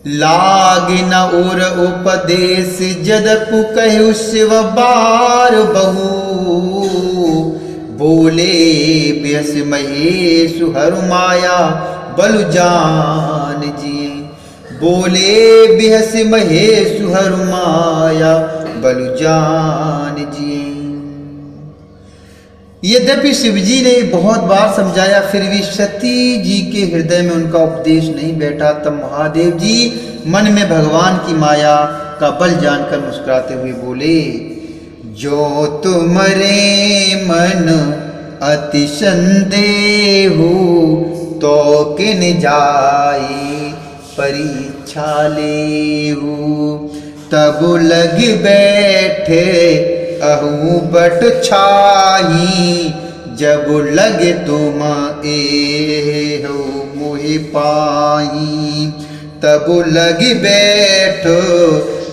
लागे न और उपदेश जदपु कहु शिव बार बहु। बोले व्यस महेशु हरु माया बलु जान जिए। बोले बिहस महेशु हरु माया बलु जान जिए। यद्यपि शिवजी ने बहुत बार समझाया फिर भी सती जी के हृदय में उनका उपदेश नहीं बैठा। तब महादेव जी मन में भगवान की माया का बल जानकर मुस्कुराते हुए बोले, जो तुम्हारे मन अति संदेह तो किन जाई परीक्षा लेहु। तब लग बैठे अहू बट छाही, जब लगे तुम एहो मोहि पाही। तब लग बैठो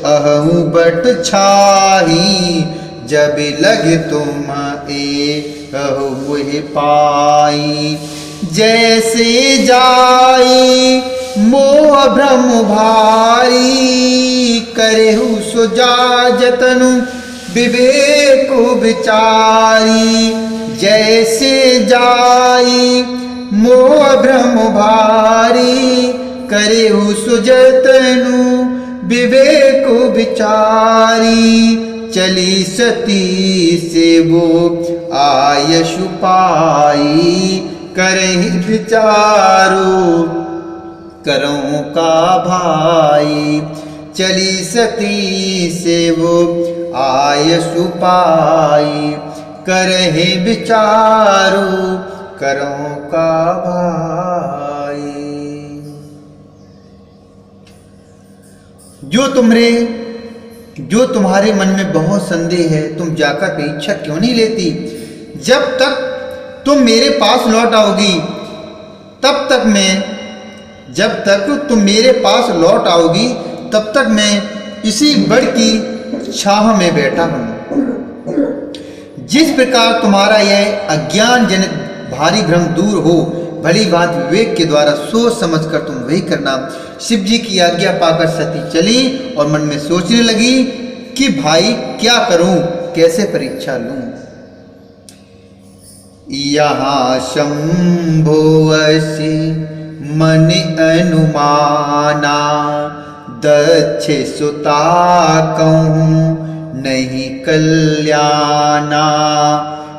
अहू बट छाही, जब लगे तुम एहो मोहि पाई। जैसे जाई मोह भ्रम भारी, करेहु सुजा जतनु विवेक विचारी। जैसे जाई मोह भ्रम भारी, करेहु सुजतनु विवेक विचारी। चली सती से वो आयशु पाई, करहि विचारो करों का भाई। चली सती से वो आयशु पाई, करहि विचारो करों का भाई। जो तुम्हारे मन में बहुत संदेह है, तुम जाकर परीक्षा क्यों नहीं लेती? जब तक तुम मेरे पास लौट आओगी जब तक तुम मेरे पास लौट आओगी तब तक मैं इसी बड़ की छाह में बैठा हूं। जिस प्रकार तुम्हारा यह अज्ञान जनित भारी भ्रम दूर हो, भली बात विवेक के द्वारा सोच समझकर तुम वही करना। शिव जी की आज्ञा पाकर सती चली और मन में सोचने लगी कि भाई क्या करूं, कैसे परीक्षा लूं। यहाँ शंभो असी मन अनुमाना, दक्ष सुता कहूँ नहीं कल्याणा।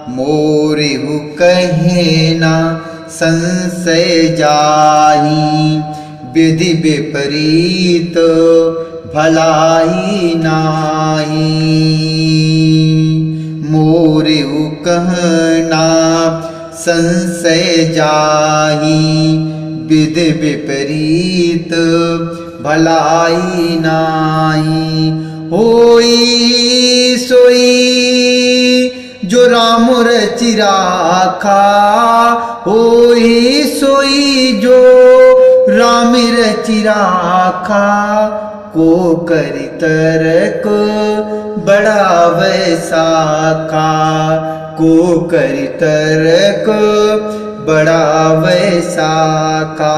मोरेहु कहे ना संशय जाही, विधि विपरीत भलाई नाही। मोरेहु कहना संशय जाही, विधि विपरीत भलाई नाही। होई सोई जो राम रचि राखा, होई सोई जो राम रचि राखा। को करि तरक बड़ा वैसाखा, को करि तरक बड़ा वैसाखा।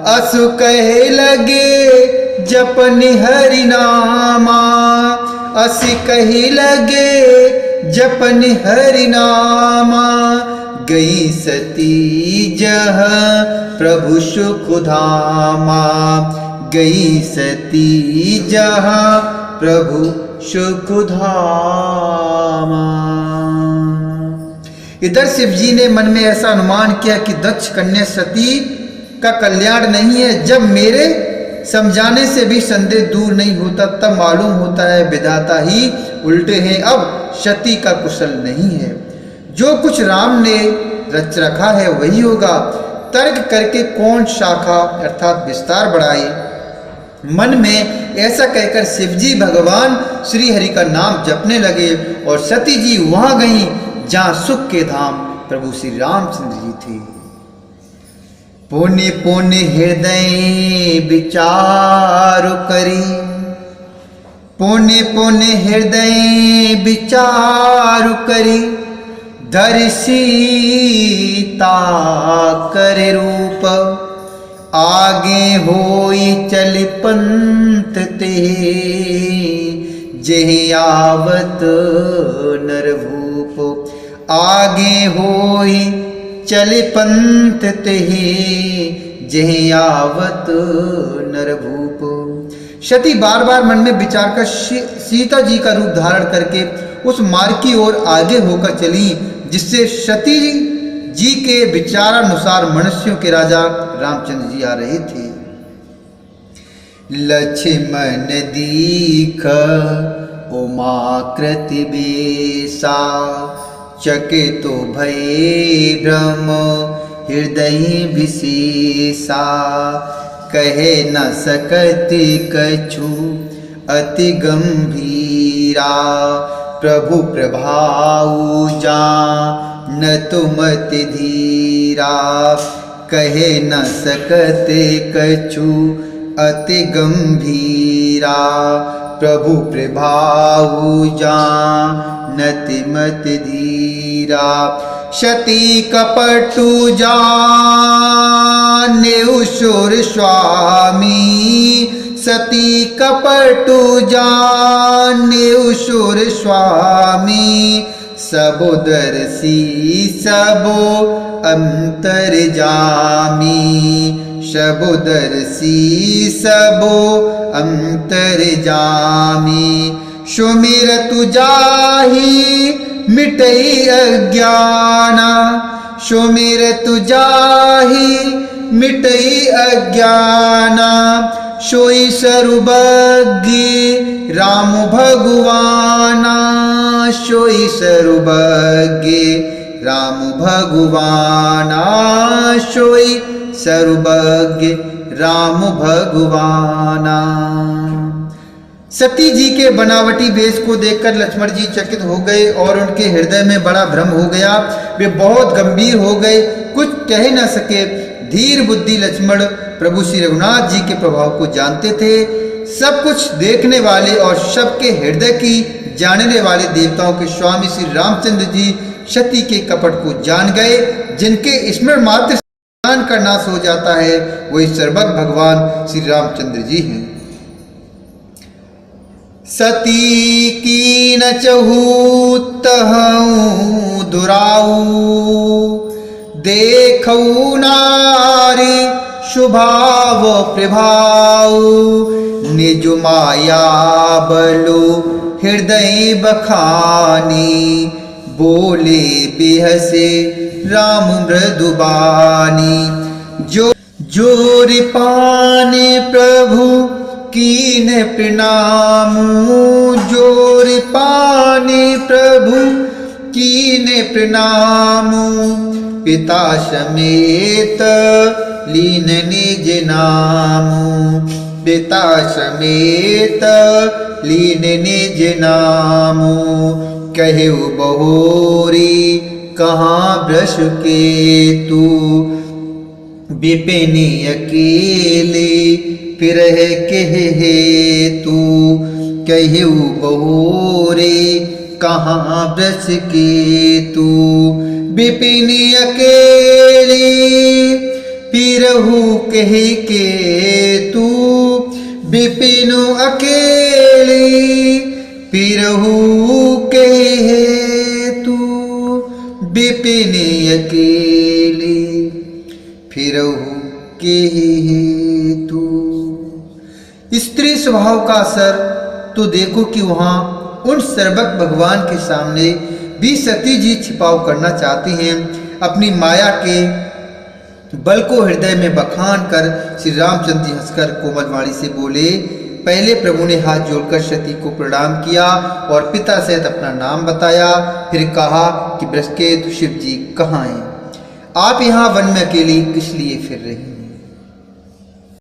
असु कहे लगे जपन हरि नामा, अस कहे लगे जपन हरि नामा। गई सती जह प्रभु सुख धामा, गई सती जहाँ प्रभु सुख धामा। इधर शिव जी ने मन में ऐसा अनुमान किया कि दक्ष कन्या सती का कल्याण नहीं है। जब मेरे समझाने से भी संदेह दूर नहीं होता, तब मालूम होता है विधाता ही उल्टे हैं। अब सती का कुशल नहीं है। जो कुछ राम ने रच रखा है वही होगा। तर्क करके कौन शाखा अर्थात विस्तार बढ़ाए। मन में ऐसा कहकर शिवजी भगवान श्री हरि का नाम जपने लगे और सती जी वहां गईं जहां सुख के धाम प्रभु श्री रामचंद्र जी थे। पुण्य पुण्य हृदय विचार करी, पुण्य पुण्य हृदय विचार करी। धरि सीता करे रूप आगे होई चल पंथ ते, जेह आवत नर भूप। आगे होई चल पंथ ते, जेह आवत नर भूप। सती बार बार मन में विचार कर सीता जी का रूप धारण करके उस मार्ग की ओर आगे होकर चली, जिससे सती जी के विचारानुसार मनुष्यों के राजा रामचंद्र जी आ रहे थे। लक्ष्मण दीख उमाकृति बेसा, चकितो भये भ्रम हृदय विशेषा। कहे न सकति कछु अति गंभीरा, प्रभु प्रभाऊ जान तुमति धीरा। कहे न सकते कछु अति गंभीरा, प्रभु प्रभाऊ जान तिमति धीरा। सती कपटु जाने सुर स्वामी, सती कपटु जाने सुर स्वामी। सबो दर्शी सबो अंतर जामी, सबो दर्शी सबो अंतर जामी। सुमिर तु जाहि मिटई अज्ञाना, सुमिर तु जाहि मिटई अज्ञाना। सोई सर्वज्ञ राम भगवाना, सोई सर्वज्ञ राम भगवाना। सोई सर्वज्ञ राम भगवाना। सती जी के बनावटी वेश को देखकर लक्ष्मण जी चकित हो गए और उनके हृदय में बड़ा भ्रम हो गया। वे बहुत गंभीर हो गए, कुछ कह न सके। धीर बुद्धि लक्ष्मण प्रभु श्री रघुनाथ जी के प्रभाव को जानते थे। सब कुछ देखने वाले और सबके हृदय की जानने वाले देवताओं के स्वामी श्री रामचंद्र जी सती के कपट को जान गए। जिनके स्मरण मात्र से का नाश हो जाता है, वही सर्वज्ञ भगवान श्री रामचंद्र जी हैं। सती की न चहु तहु दुराऊ, देखऊ नारी शुभाव प्रभाऊ। निज माया बलो हृदय बखानी, बोले बिहसे राम मृदुबानी। जोर पाने प्रभु कीन प्रणाम, जोर पाने प्रभु कीन प्रणाम। पिता समेत लीन निज नाम, पिता समेत लीन निज नाम। कहु बहोरी कहाँ ब्रश के तू, विपिन अकेले फिरह के तू। कहु बहोरे कहाँ ब्रश के तू, विपिन अकेले फिरहु कह के तू। विपिन अकेले फिरहु कह तू, विपिन अकेले फिरहु कह तू। स्त्री स्वभाव का असर तो देखो कि वहां उन सर्वज्ञ भगवान के सामने भी सती जी छिपाव करना चाहती हैं। अपनी माया के बल को हृदय में बखान कर श्री रामचंद्र जी हंसकर कोमल वाणी से बोले। पहले प्रभु ने हाथ जोड़कर सती को प्रणाम किया और पिता सहित अपना नाम बताया। फिर कहा कि वृषकेतु शिव जी कहाँ हैं? आप यहाँ वन में अकेली किस लिए फिर रही?